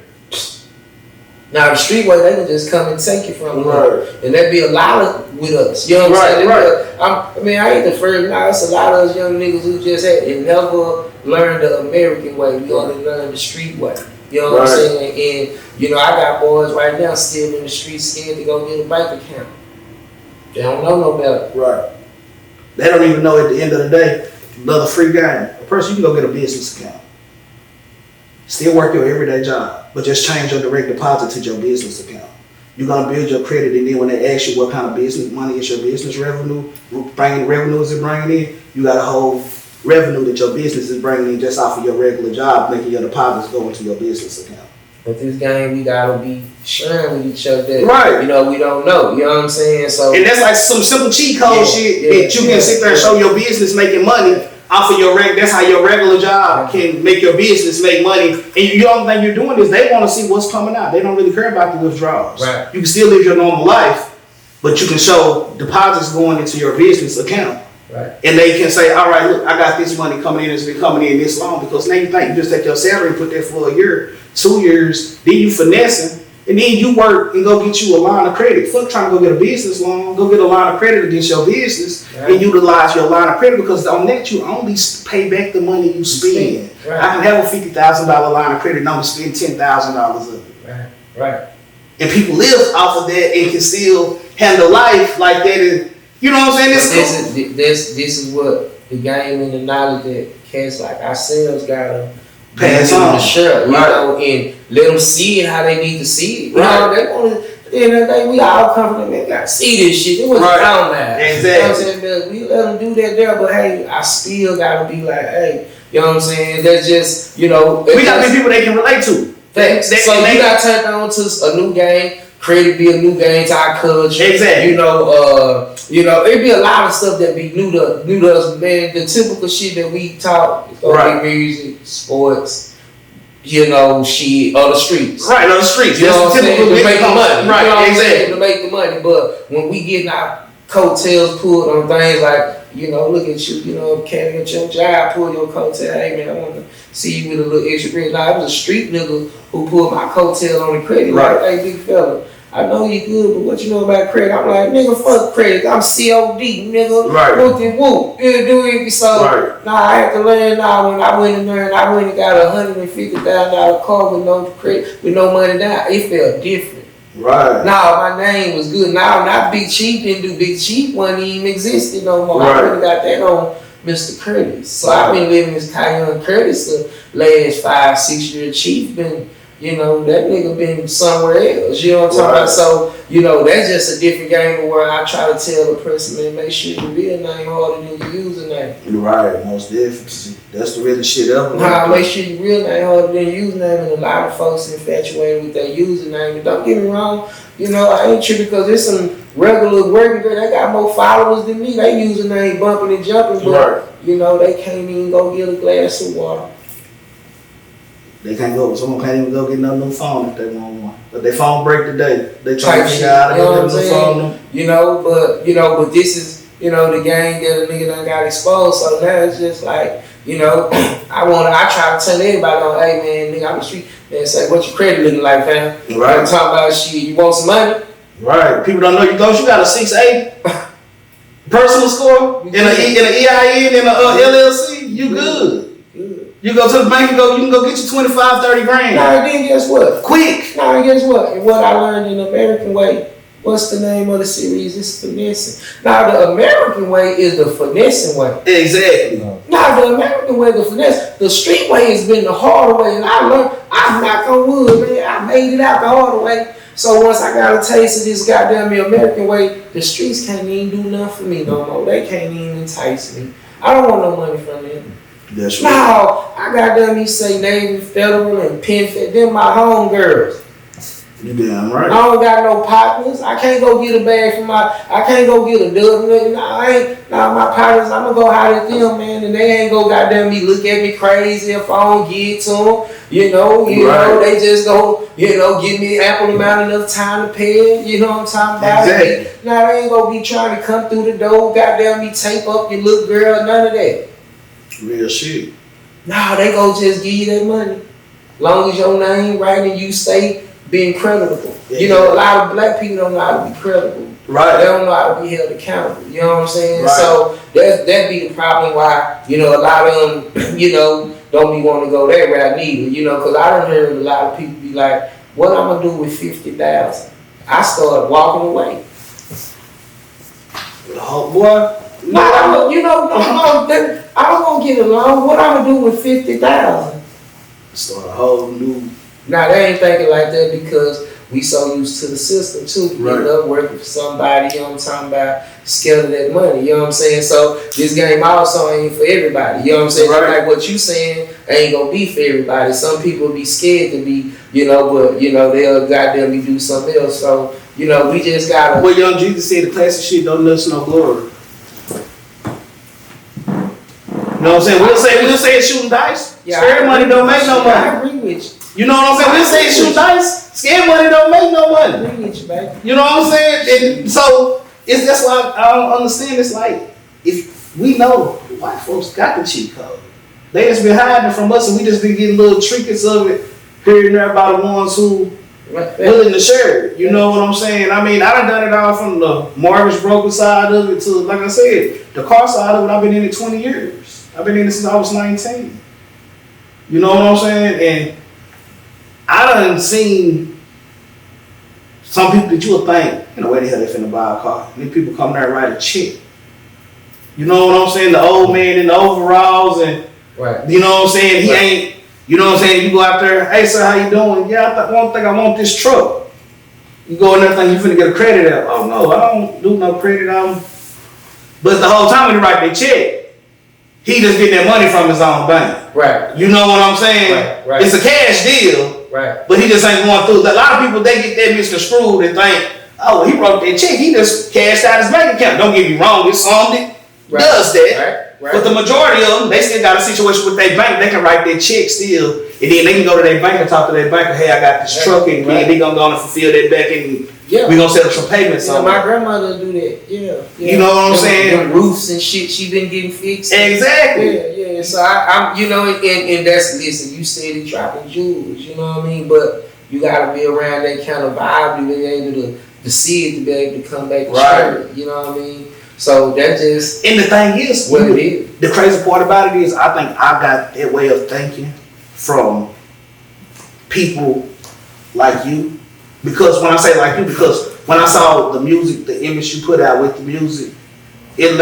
Now the street way, they can just come and take it from you.
Right.
And that'd be a lot of with us. You know what I'm saying?
Right.
I ain't the first. Now it's a lot of us young niggas who just never learned the American way. We only learned the street way. You know what I'm saying? And I got boys right now still in the street scared to go get a bank account. They don't know no better.
Right. They don't even know at the end of the day, another free game. A person, you can go get a business account. Still work your everyday job, but just change your direct deposit to your business account. You're gonna build your credit, and then when they ask you what kind of business money is your business revenue, revenue is it bringing in, you got a whole revenue that your business is bringing in just off of your regular job, making your deposits go into your business account.
But this game, we gotta be sharing with each other that,
right.
We don't know. You know what I'm saying? So,
and that's like some simple cheat code shit that you can sit there and show your business making money off of your that's how your regular job can make your business make money. And the only thing you're doing is they want to see what's coming out. They don't really care about the withdrawals.
Right.
You can still live your normal life, but you can show deposits going into your business account.
Right.
And they can say, all right, look, I got this money coming in. It's been coming in this long. Because now you think you just take your salary and put that for a year, 2 years, then you finessing, and then you work and go get you a line of credit. Fuck trying to go get a business loan. Go get a line of credit against your business and utilize your line of credit, because on that you only pay back the money you spend.
Right.
I can have a $50,000 line of credit and I'm going to spend $10,000 of it.
Right.
And people live off of that and can still handle life like that. And, you know what I'm saying?
This is what the game and the knowledge that cats like ourselves gotta
pass on
to share, and let them see it how they need to see it. They want to. At the end of the day, we all come from them. Gotta see this shit. It was down there.
Exactly.
You know what I'm saying? But we let them do that there, but hey, I still gotta be like, hey, you know what I'm saying? That's just, we
gotta be people they can relate to.
So you got turned on to a new game. Credit be a new game to our culture.
Exactly.
It'd be a lot of stuff that be new to us, man. The typical shit that we talk, music, sports, you know, she on the streets.
Right, on the streets.
You know what I'm saying? To make the money.
Right,
you know what I'm saying?
exactly.
To make the money. But when we getting our coattails pulled on things like, you know, look at you, you know, came at your job, pull your coattail, hey man, I want to see you with a little extra bread. Now, it was a street nigga who pulled my coattail on the credit.
Right.
Like, hey, big fella, I know you good, but what you know about credit? I'm like, nigga, fuck credit. I'm COD, nigga.
Right.
Whoop and whoop. It'll do it. So,
Right.
nah, I had to learn now. When I went in there and I went and got $150,000 car with no credit, with no money down, it felt different.
Right.
Now my name was good. Now not Big Chief, didn't do Big Chief, wasn't even existing no more.
Right.
I really got that on Mr. Curtis. So I've been living as Kyon Curtis the last 5-6 years. Chief been, you know, that nigga been somewhere else. You know what I'm talking about? So, you know, that's just a different game where I try to tell the person, man, make sure your real name harder than your username.
Right, most definitely. That's the really shit ever.
Nah, make sure your real name harder than your username, and a lot of folks infatuated with their username. And don't get me wrong, you know, I ain't tripping because there's some regular working girl that got more followers than me. They username bumping and jumping, but
Right.
you know, they can't even go get a glass of water.
They can't go. Someone can't even go get no new phone if they want one. But their phone break today. They try to
Type shit,
figure out how to
you know
go
what
get a
I'm
new
saying?
phone.
But this is, you know, the game that a nigga done got exposed. So now it's just like, you know, I try to tell everybody on, hey man, nigga, I'm the street, and say, what your credit looking like, fam?
Right.
I'm talking about shit, you want some money?
Right. People don't know you don't. You got a 680 personal score in an EIN and a LLC. You good. You go to the bank and you can go get you 25, 30 grand.
Now then guess what?
Quick.
Now guess what? And what I learned in the American way, what's the name of the series? It's finessing. Now the American way is the finessing way.
Exactly.
Now the American way, the finesse, the street way has been the harder way, and I learned, I knock on wood, man, I made it out the harder way. So once I got a taste of this goddamn American way, the streets can't even do nothing for me no more. They can't even entice me. I don't want no money from them.
That's right.
No, I got them, you say Navy, Federal, and Penn Fed, them my home girls.
You damn
I
right.
don't got no partners. I can't go get a bag from I can't go get a dub. Nah, my partners, I'm gonna go holler at them, man, and they ain't go goddamn me look at me crazy if I don't get to them. You know, they just go, you know, give me ample amount enough time to pay it. You know what I'm talking about?
Exactly.
Now they ain't gonna be trying to come through the door, goddamn me tape up your little girl, none of that.
Real shit.
Nah, they go just give you that money. Long as your name right and you stay being credible.
Yeah.
You know, a lot of black people don't know how to be credible.
Right.
They don't know how to be held accountable. You know what I'm saying?
Right.
So that be the problem why, you know, a lot of them, you know, don't be wanting to go that route neither. You know, because I done heard a lot of people be like, what I'm going to do with 50,000? I started walking away.
Oh, boy.
No, I don't want to get a loan. What I'm going to do with 50,000?
Start a whole new.
Now they ain't thinking like that because we so used to the system too. We end up working for somebody, you know what I'm talking about, scared of that money, you know what I'm saying? So this game also ain't for everybody, you know what I'm saying?
Right.
Like what you saying ain't gonna be for everybody. Some people be scared to be, you know, but you know, they'll goddamn do something else. So, you know, we just gotta.
Well, Young Jesus said the classic shit don't lose no glory. You know what I'm saying? We'll say it's shooting dice.
Yeah,
Scary money don't make no money.
I agree with you.
You know what I'm saying? We'll say it's shooting dice. Scary money don't make no
I
money.
agree with you, baby.
You know what I'm saying? And so that's why I don't understand. It's like if we know the white folks got the cheat code, they just been hiding from us, and we just been getting little trinkets of it here and there by the ones who willing to share it. You know what I'm saying? I mean, I done it all from the mortgage broker side of it to, like I said, the car side of it. I've been in it 20 years. I've been in it since I was 19. You know what I'm saying? And I done seen some people that you would think, you know, where the hell they finna buy a car? And then people come there and write a check. You know what I'm saying? The old man in the overalls and,
Right.
you know what I'm saying? He ain't, you know what I'm saying? You go out there, hey sir, how you doing? Yeah, I want this truck. You go in there thinking you finna get a credit out. Oh no, I don't do no credit out. But the whole time when you write that check, he just getting that money from his own bank.
Right.
You know what I'm saying?
Right.
It's a cash deal.
Right.
But he just ain't going through. A lot of people, they get that misconstrued and think, oh, he wrote that check. He just cashed out his bank account. Don't get me wrong, it's something that does that.
Right.
But the majority of them, they still got a situation with their bank. They can write their check still, and then they can go to their bank and talk to their banker. Hey, I got this truck, and they gonna go and fulfill that back, and we gonna set up some payments.
Yeah, my grandmother do that. Yeah.
You know what I'm saying?
Them roofs and shit she been getting fixed.
Exactly.
Yeah. So I'm, you know, and that's, listen, you said he dropping jewels. You know what I mean? But you gotta be around that kind of vibe to be able to see it, to be able to come back and share it. You know what I mean? So that just,
and the thing is,
what it is.
The crazy part about it is, I think I got that way of thinking from people like you. Because when I say like you, because when I saw the music, the image you put out with the music, it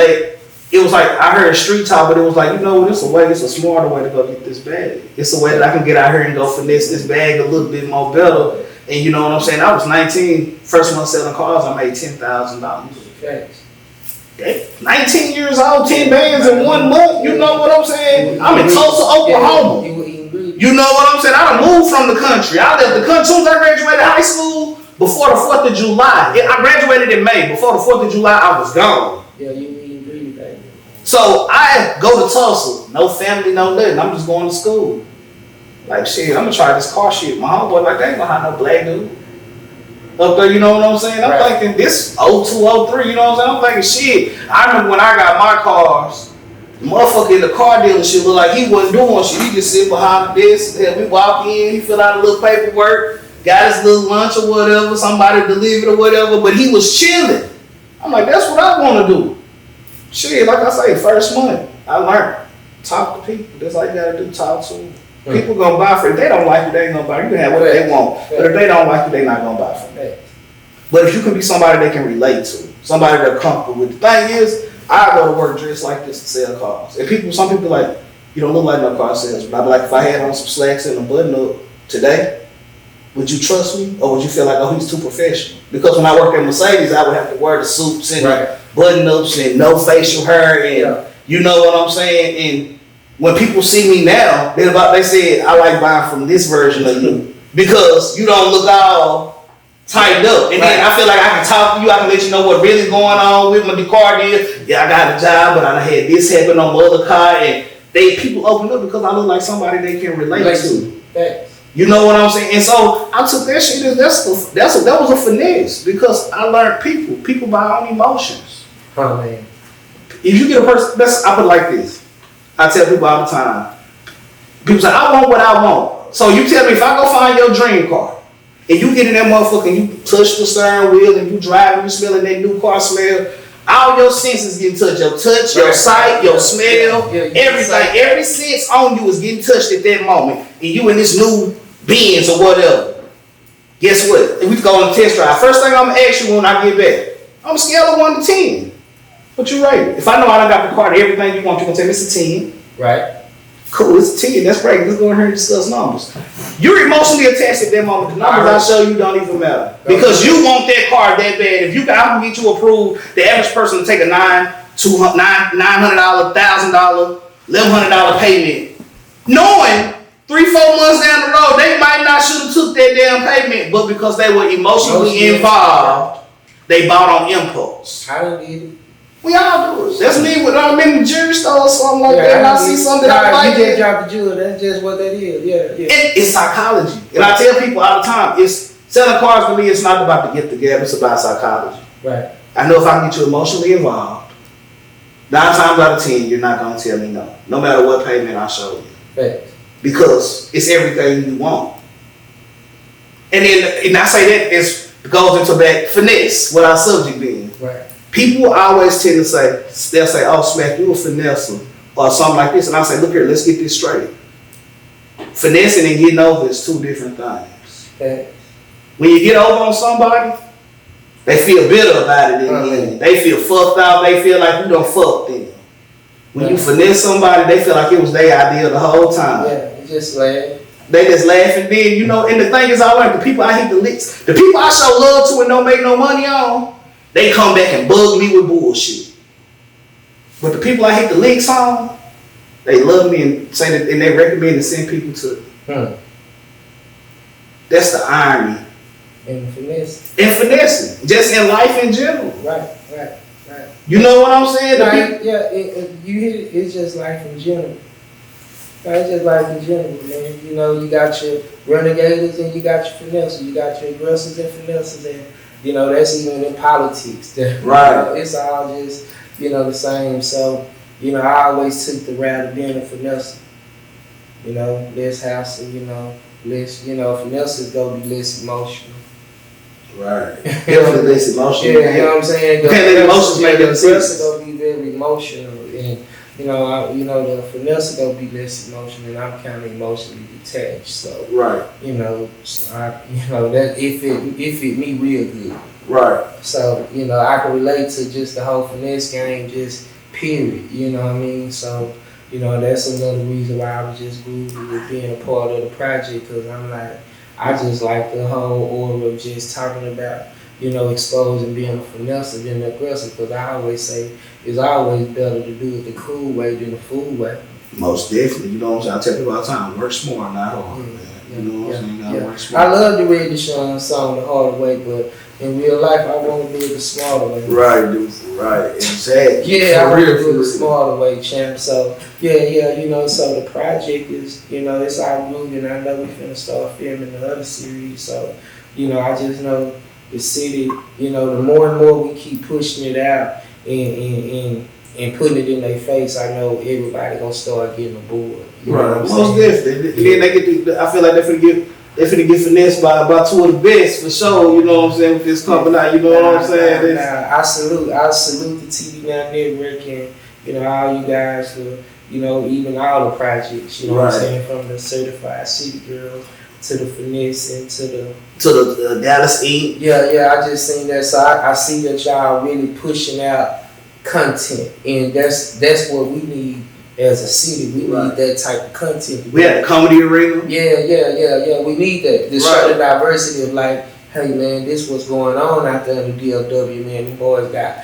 was like I heard street talk, but it was like, you know, it's a smarter way to go get this bag. It's a way that I can get out here and go finesse this bag a little bit more better. And you know what I'm saying? I was 19, first month selling cars, I made $10,000.
Thanks.
19 years old, 10 bands in 1 month. You know what I'm saying? I'm in Tulsa, Oklahoma. You know what I'm saying? I done moved from the country. I left the country as soon as I graduated high school, before the 4th of July. I graduated in May. Before the 4th of July, I was gone.
Yeah, you breathe, baby.
So I go to Tulsa. No family, no nothing. I'm just going to school. Like, shit, I'm gonna try this car shit. My homeboy, like, they ain't gonna have no black dude up there, you know what I'm saying? I'm thinking this 02, 03, you know what I'm saying? I'm thinking, shit. I remember when I got my cars, the motherfucker in the car dealership looked like he wasn't doing shit. He just sit behind the desk, we walk in, he fill out a little paperwork, got his little lunch or whatever, somebody delivered or whatever, but he was chilling. I'm like, that's what I want to do. Shit, like I say, first month, I learned. Talk to people. That's all you gotta do, talk to them. People gonna buy for it. If they don't like you, they ain't gonna buy. You can have what they want. But if they don't like you, they not gonna buy from it. But if you can be somebody they can relate to, somebody they're comfortable with. The thing is, I go to work dressed like this to sell cars. And some people like, you don't look like no car salesman. I'd be like, if I had on some slacks and a button up today, would you trust me? Or would you feel like, oh, he's too professional? Because when I worked at Mercedes, I would have to wear the suits and the button ups and no facial hair and you know what I'm saying? And when people see me now, they said, I like buying from this version of you because you don't look all tightened up. And then I feel like I can talk to you, I can let you know what really going on with my car deal. Yeah, I got a job, but I done had this happen on my other car. And people open up because I look like somebody they can relate to. You know what I'm saying? And so I took that shit as that was a finesse because I learned people buy on emotions.
Oh man.
If you get a person, I put it like this. I tell people all the time. People say, I want what I want. So you tell me if I go find your dream car and you get in that motherfucker and you touch the steering wheel and you drive and you smelling that new car smell, all your senses get touched. Your touch, your sight, your smell, everything. Every sense on you is getting touched at that moment. And you in this new Benz or whatever. Guess what? If we go on a test drive, first thing I'm gonna ask you when I get back, I'm a scale of 1 to 10. What you rate? If I know I done got the car to everything you want, you gonna tell me it's a 10.
Right.
Cool, it's a 10. That's great. Let's go ahead and discuss numbers. You're emotionally attached at that moment. The numbers I show you don't even matter. Because you want that car that bad. If I can get you approved, the average person to take a $900, $1,000, $1,100 payment, knowing 3-4 months down the road, they might not should have took that damn payment, but because they were emotionally involved, they bought on impulse.
I don't need it.
We all do it. That's me when I'm in the jewelry store or something like that, and I see something that I like.
You just drop the jewelry. That's just what that is. Yeah.
It's psychology. And I tell people all the time, it's selling cars for me, it's not about the gift the gab, it's about psychology.
Right.
I know if I can get you emotionally involved, 9 times out of 10, you're not going to tell me no. No matter what payment I show you.
Right.
Because it's everything you want. And I say that it goes into that finesse, what our subject being.
Right.
People always tend to say, they'll say, oh, Smack, you a finesser, or something like this. And I say, look here, let's get this straight. Finessing and getting over is 2 different things.
Okay.
When you get over on somebody, they feel bitter about it in the end. They feel fucked out. They feel like you done fucked them. When you finesse somebody, they feel like it was their idea the whole time.
Yeah, you just laugh.
They just laugh and then, you know, and the thing is, I learned the people I hate the licks, the people I show love to and don't make no money on, they come back and bug me with bullshit. But the people I hate the links on, they love me and say that, and they recommend to send people to me. That's the irony.
And finesse.
And finessing, just in life in general.
Right.
You know what I'm saying?
Like, you hit it. It's just life in general. Like, it's just life in general, man. You know, you got your renegaders and you got your finessers. You got your aggressors and finessers, and you know that's even in politics.
Right.
You know, it's all just the same. So I always took the route of being a finesser. Less hassle. Less. Finessers go be less emotional.
Right. Definitely less emotional.
Yeah, you know what I'm saying?
You can't let emotions make them
aggressor gonna be very emotional, and the finesse gonna be less emotional, and I'm kind of emotionally detached. So
right.
So that it fit me real good.
Right.
So I can relate to just the whole finesse game, just period. You know what I mean? So that's another reason why I was just groovy with being a part of the project, because I'm like, I just like the whole aura of just talking about, exposing being a finesser than the aggressor, because I always say it's always better to do it the cool way than the fool way.
Most definitely. You know what I'm saying? I tell people all the time, work smart, not hard, man. You know what I'm saying? You gotta work smart.
I love the Red Deshaun song, The Harder Way, but in real life, I want to do it the smarter way.
Right, dude. Right. Exactly.
Yeah, I want to do it the smarter way, champ. So, so the project is, it's all moving. I know we finna start filming the other series. So, I just know the city, the more and more we keep pushing it out and putting it in their face, I know everybody gonna start getting aboard.
Right. Most definitely. Then they get I feel like they're finna get finessed by two of the best for sure, you know what I'm saying, with this company out, you know what I'm saying?
I salute the TV Now Network and, all you guys for, even all the projects, what I'm saying, from the Certified City Girl to the finesse and to
the Dallas Inc.
Yeah, I just seen that. So I see that y'all really pushing out content, and that's what we need as a city. We need that type of content.
We had a comedy arena.
Yeah. We need that. To show the diversity of like, hey man, this what's going on out there in the DFW, man. The boys got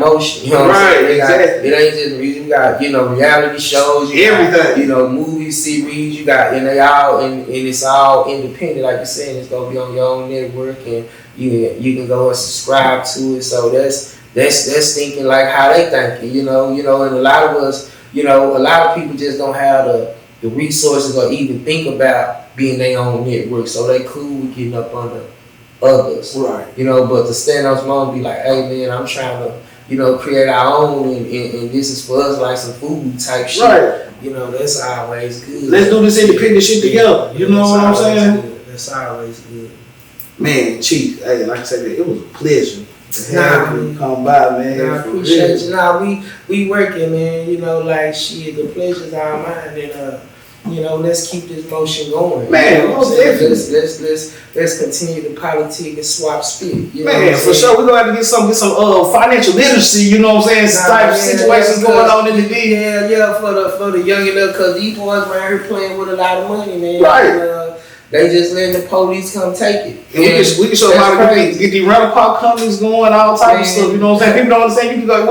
motion. You know what I'm saying?
Exactly.
It ain't just music. We got, reality shows,
everything.
Got, movie series, you got, and they all and it's all independent, like you're saying, it's gonna be on your own network, and you can go and subscribe to it. So that's thinking like how they thinking, and a lot of us, a lot of people just don't have the resources or even think about being their own network. So they cool with getting up under others. Right. But to stand on small and be like, hey man, I'm trying to, create our own and this is for us, like some food type shit. Right. That's always good.
Let's do this independent shit together. You know what I'm saying?
Good. That's always good.
Man, Chief, hey, like I said, it was a pleasure. Come by, man.
I appreciate you. We working, man. Like shit, the pleasure's our mind, and let's keep this motion going.
Man, most definitely.
Let's continue to politic and swap spit.
Man, for sure, we're gonna have to get some financial literacy. You know what I'm saying? Type of situations going on in the D.
Yeah, for the young enough, cause these boys around here playing with a lot of money, man.
Right.
They just letting the police come take it.
And we can show them how to get the rental car companies going, all type of stuff. You know what I'm saying? People don't understand. You can go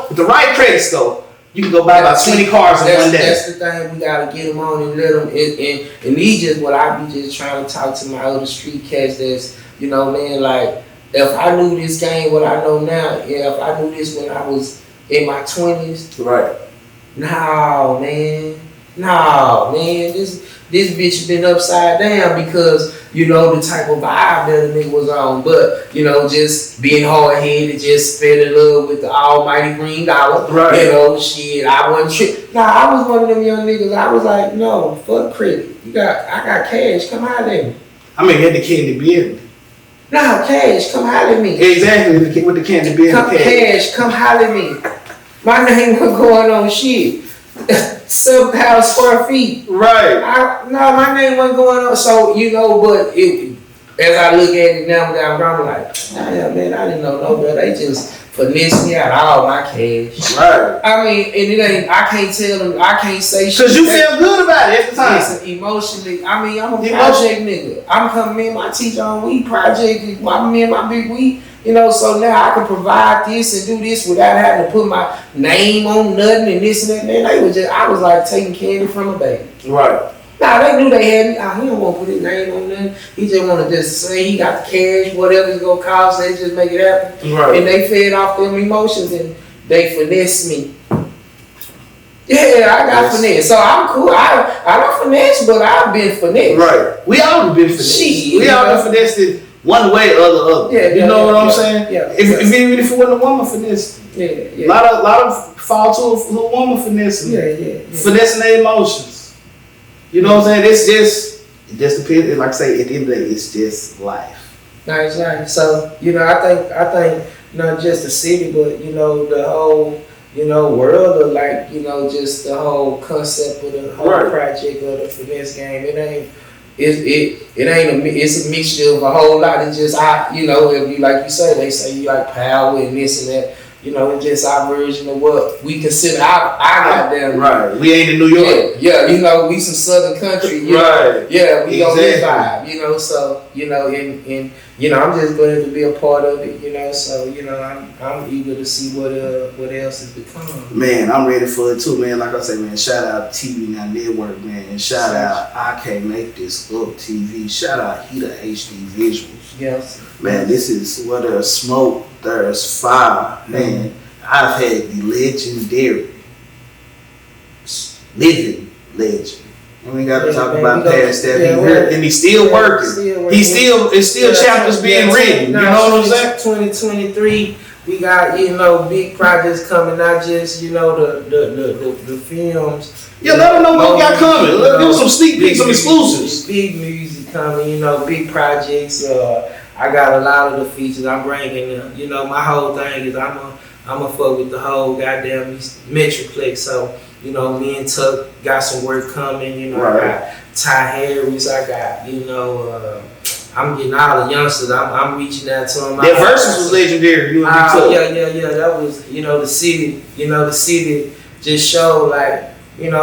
with the right credit score. You can go buy about 20 cars in one day.
That's the thing. We gotta get them on and let them. And these just what I be just trying to talk to my other street cats. That's man, like if I knew this game, what I know now. If I knew this when I was in my 20s.
Right.
No, man. This bitch been upside down because, the type of vibe that the nigga was on. But, just being hard-headed, just fell in love with the almighty green dollar. Right. Shit, I wasn't tripping. I was one of them young niggas. I was like, no, fuck credit. I got cash, come holler at me.
I mean, had the candy beer.
Nah, cash, come holler at me.
Exactly, with the candy beer.
Cash, come holler at me. My name was going on shit. 7,000 square feet.
Right.
My name wasn't going on. So, but as I look at it now, I'm like, yeah, man, I didn't know no better. They just finessed me out all my cash.
Right.
I mean, and it ain't, I can't tell them, I can't say shit.
Because you feel good about it at the time.
Listen, emotionally, I mean, I'm a project nigga. I'm coming, me and my teacher on weed project, me and my big weed. So now I can provide this and do this without having to put my name on nothing and this and that. Man, I was like taking candy from a baby.
Right.
They knew they had me. He don't want to put his name on nothing. He just want to just say he got the cash, whatever it's going to cost, they just make it happen. Right. And they fed off them emotions. And, they finesse me. Yeah, I got finesse. So I'm cool. I don't finesse, but I've been finessed.
Right. We all been finessed. We all been finessed in one way or the other.
Yeah,
you know what I'm saying?
Yeah.
If it wasn't a woman finesse.
Yeah.
A lot of fall to a woman finessing.
Yeah.
Finessing their emotions. You know what I'm saying? It just depends. Like I say, at the end of the day, it's just life.
Nice. So, I think not just the city, but, the whole, world of like, just the whole concept of the whole project of the finesse game. It's a mixture of a whole lot. It's just, if you, like you say, they say you like power and this and that. It's just our version of what we consider our goddamn.
Right. We ain't in New York.
Yeah. We some southern country.
Right.
Yeah, we on this vibe. So, and I'm just glad to be a part of it. So, I'm eager to see what else has become.
Man, I'm ready for it too, man. Like I say, man, shout out TV Now Network, man. And shout out I Can't Make This Up TV. Shout out Heater HD Visuals.
Yes.
Man, this is where there's smoke, there's fire. Man, I've had the legendary, living legend. And we got to talk about past that. And he's still working. It's still chapters being written. You know what I'm saying?
2023, we got, big projects coming, not just, the films.
Yeah, let them know what we got coming. Let's give us some sneak peeks, some exclusives.
Big music coming, big projects. I got a lot of the features I'm bringing. My whole thing is I'm a fuck with the whole goddamn Metroplex. So, me and Tuck got some work coming. I got Ty Harris. I got, I'm getting all the youngsters. I'm reaching out to them.
That versus was legendary. You and Tuck.
Yeah. That was, the city. The city just showed like, and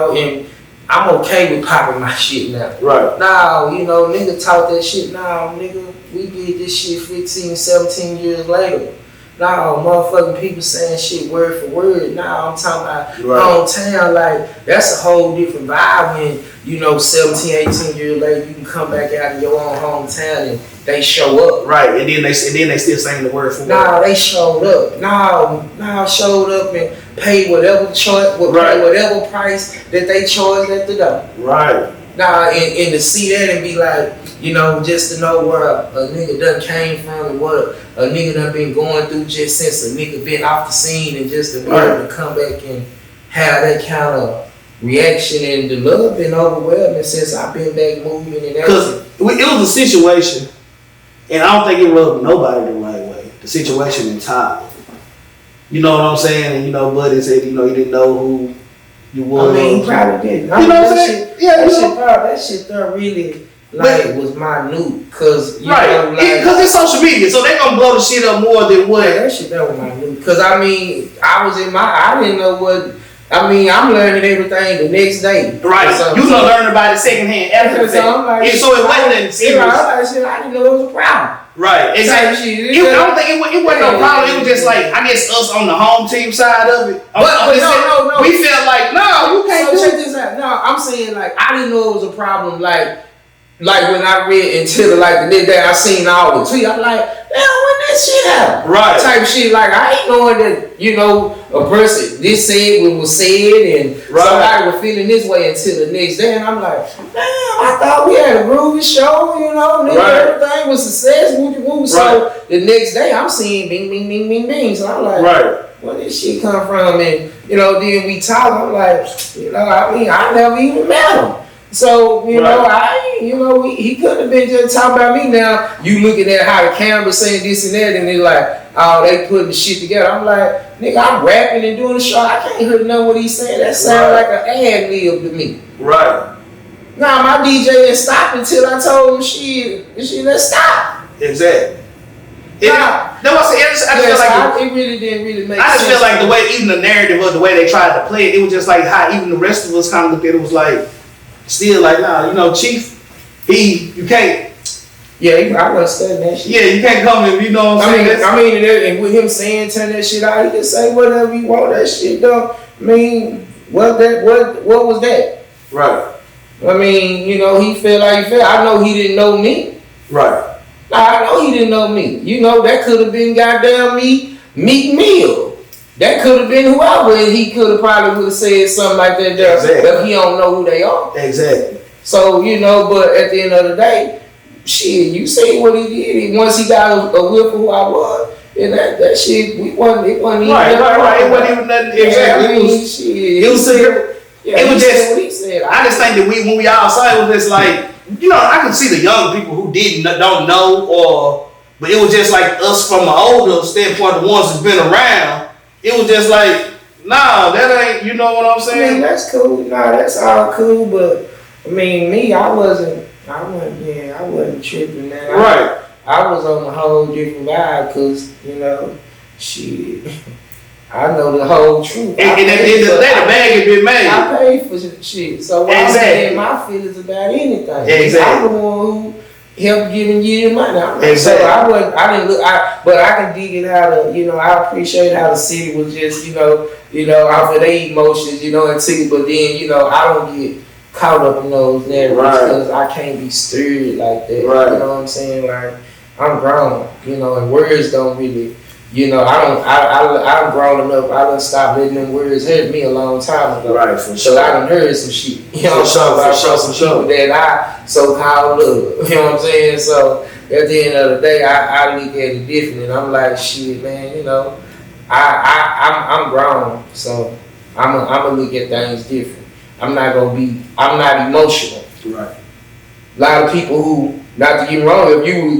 I'm okay with popping my shit now.
Right.
Now, nigga taught that shit. Now, nigga, we did this shit 15, 17 years later. Now, motherfucking people saying shit word for word. Now, I'm talking about hometown. Like, that's a whole different vibe when, 17, 18 years later, you can come back out of your own hometown and they show up.
Right, and then they still saying the word for word.
Nah, they showed up. Now showed up and paid whatever whatever price that they charged at the door.
Right.
Now, and to see that and be like, just to know where a nigga done came from and what a nigga done been going through just since a nigga been off the scene, and just to be able to come back and have that kind of reaction, and the love been overwhelming since I've been back moving and everything.
Because it was a situation, and I don't think it rubbed nobody the right way. The situation in time. You know what I'm saying? And Buddy said, he didn't know who you was.
I mean, he probably didn't.
What I'm saying?
That shit really was minute, cause
because it's social media, so they gonna blow the shit up more than what.
Yeah, that shit was minute. Cause I didn't know what. I'm learning everything the next day.
Right.
So,
you gonna learn about it secondhand after the fact. So it wasn't serious.
I didn't know it was a problem.
Right, exactly. I don't think it wasn't no problem. It was just like, I guess us on the home team side of it.
But no.
We felt like, no, you can't
check this out. No, I'm saying like I didn't know it was a problem. Like when I read until the next day I seen all the tweets, I'm like, damn, when that shit happened?
Right.
Type shit. Like I ain't knowing that a person this said what was said and somebody was feeling this way until the next day, and I'm like, damn, I thought we had a groovy show, everything was success, woo. So the next day I'm seeing bing, bing, bing, bing, bing. So I'm like, where did shit come from? And then we talk. I'm like, I never even met him. So, he could have been just talking about me. Now, you looking at how the camera's saying this and that, and they're like, oh, they putting the shit together. I'm like, nigga, I'm rapping and doing the show. I can't hear none of what he's saying. That sounds like an ad lib to me.
Right.
Nah, my DJ didn't stop until I told him let's stop.
Exactly. It
really didn't make sense.
I just feel like the way, even the narrative of the way they tried to play it, it was just like how even the rest of us kind of looked at it, was like, still like, nah, Chief, you can't.
Yeah, I wasn't studying that shit.
Yeah, you can't come and, what I'm saying?
And with him turn that shit out, he can say whatever he want. That shit though. What was that?
Right.
He felt like he felt. I know he didn't know me.
Right.
I know he didn't know me. That could have been goddamn me, Meek Mill. That could have been whoever, and he could have probably would have said something like that there, but he don't know who they are.
Exactly.
So, but at the end of the day, shit, you see what he did. Once he got a whiff of who I was, and that shit, it wasn't even
right. It wasn't even nothing. Exactly. It was just
what he said.
I just think that when we all saw it, was just like, I can see the young people who don't know, but it was just like us from an older standpoint, the ones that's been around. It was just like, nah, that ain't. You know what I'm saying?
I mean, that's cool. Nah, that's all cool, but I mean, me, I wasn't tripping, man.
Right.
I was on a whole different vibe, because, shit, I know the whole truth.
And at the end of the day, the bag had been made.
I paid for shit, so why am I my feelings about anything?
Exactly.
I'm the one who helped giving you the money.
Exactly.
So but I can dig it how I appreciate how the city was just, off of their emotions, and took it, but then, I don't get caught up in those narratives, because I can't be stirred like that.
Right.
You know what I'm saying? Like, I'm grown, and words don't really, I'm grown enough. I done stopped letting them words hurt me a long time ago.
Right, for sure.
So I done heard some shit. You know what I'm saying? Some people that I so-called love. You know what I'm saying? So at the end of the day, I look at it different, and I'm like, shit, man. I'm grown, so I'm gonna look at things different. I'm not emotional.
Right.
A lot of people who, not to get me wrong, if you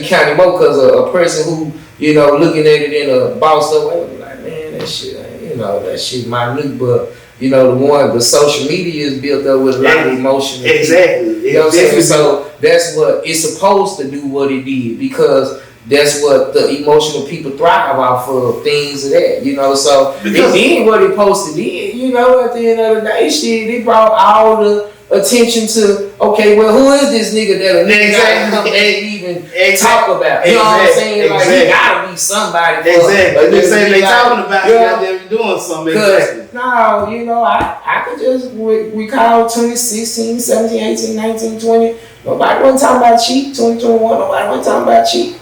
kind of emo, because a person who, looking at it in a bossed up way, like, man, that shit, that shit minute, but the social media is built up with a lot of emotion.
Exactly.
You know what I'm saying? So that's what it's supposed to do, what it did, because that's what the emotional people thrive off of, things of that, so it did what it supposed to did, at the end of the day, shit, it brought all the attention to, okay, well, who is this nigga that a nigga gotta come and even talk about? You know what I'm saying? Like, he gotta be somebody.
Exactly. They say they talking about you out there doing something. Exactly.
No, I could just recall 2016, 17, 18, 19, 20. Nobody wasn't talking about cheat. 2021, nobody wasn't talking about cheat.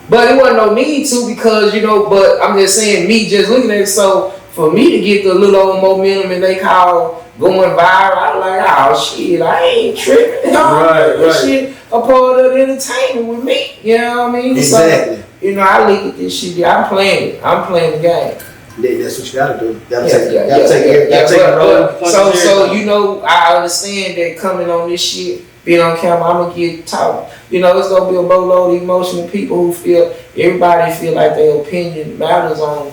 But it wasn't no need to, because, but I'm just saying, me just looking at it, so for me to get the little old momentum and they call going viral, I'm like, oh shit, I ain't tripping.
Right.
Shit a part of the entertainment with me. You know what I mean?
Exactly.
So, I look at this shit, I'm playing it. I'm playing the game.
That's what you gotta do. Gotta
take
it.
So, I understand that coming on this shit, being on camera, I'm gonna get talk. It's gonna be a boatload of emotional people who everybody feel like their opinion matters on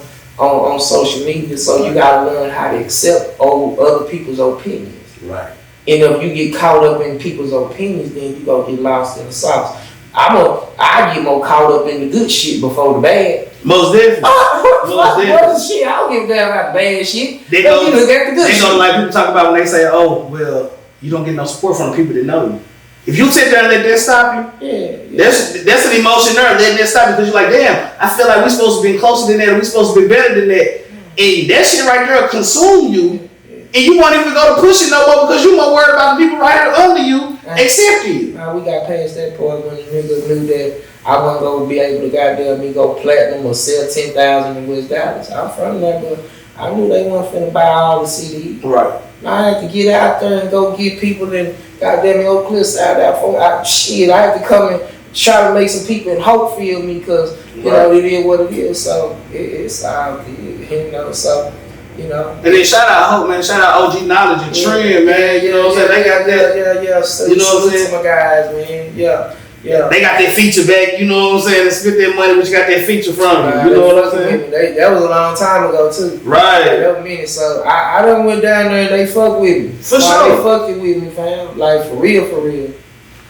social media. So you gotta learn how to accept other people's opinions.
Right.
And if you get caught up in people's opinions, then you gonna get lost in the sauce. I get more caught up in the good shit before the bad.
Most definitely.
Shit, I don't give a damn about the bad shit.
They
look at the good shit.
Like people talk about when they say, oh, well, you don't get no support from the people that know you. If you sit there and let that stop you, that's an emotion there, letting that stop you, because you're like, damn, I feel like we're supposed to be closer than that, or we're supposed to be better than that. And that shit right there consume you, and you won't even go to push it no more, because you're more worried about the people right here under you accepting you.
We got past that point when the niggas knew that I wasn't going to be able to goddamn me go platinum or sell 10,000 in West Dallas. I'm from there, but I knew they weren't finna buy all the CDs.
Right.
I had to get out there and go get people in goddamn Oak Cliff side out for I had to come and try to make some people in Hope feel me, because it is what it is. So it's all good, so And
then shout out Hope, man. Shout out OG Knowledge and Trend, man. You know what I'm saying? They got that.
So,
you know what I'm saying?
My guys, man. Yeah.
They got their feature back, you know what I'm saying? They spent their money, but you got that feature from them. You know what I'm saying?
That was a long time ago, too.
Right.
That was minute. So I done went down there and they fuck with me.
For sure.
They fucking with me, fam. Like, for real.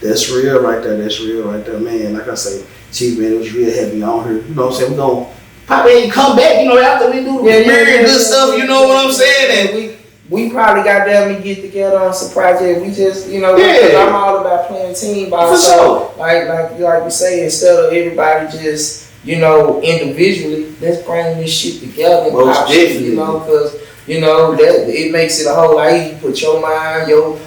That's real right there, man. Like I say, Chief, man, it was real heavy on her. You know what I'm saying? We're going to probably come back, after we do the good stuff, you know what I'm saying? And
we probably got them to get together on some project. We just, because I'm all about playing team ball. So, like you say, instead of everybody just, individually, let's bring this shit together.
Most definitely.
Because, that it makes it a whole lot easier. Put your mind, your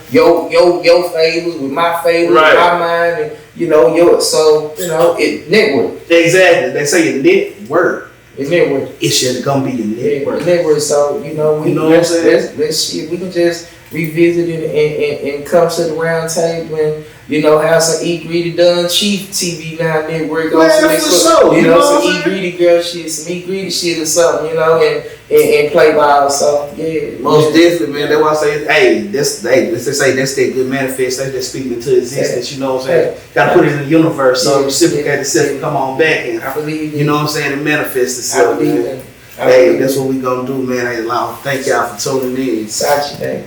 favors with my favors, my mind, and, it network.
Exactly. They say it network.
The network.
It's just gonna be the network.
The network. So you know, let's see if we can just revisit it and come to the round table and have some Eat Greedy Done Chief TV now network on some some Eat Greedy girl shit, some Eat Greedy shit or something, and play ball. So yeah,
most definitely, man. That's why I say, hey, let's just say that's that good manifest. That's just speaking into existence. You know what I'm saying? Gotta put it in the universe. So reciprocate itself and come on back and
I believe
you know what I'm saying, and manifest itself. Hey, that's what we gonna do, man. Hey, thank y'all for tuning in.
Sachi,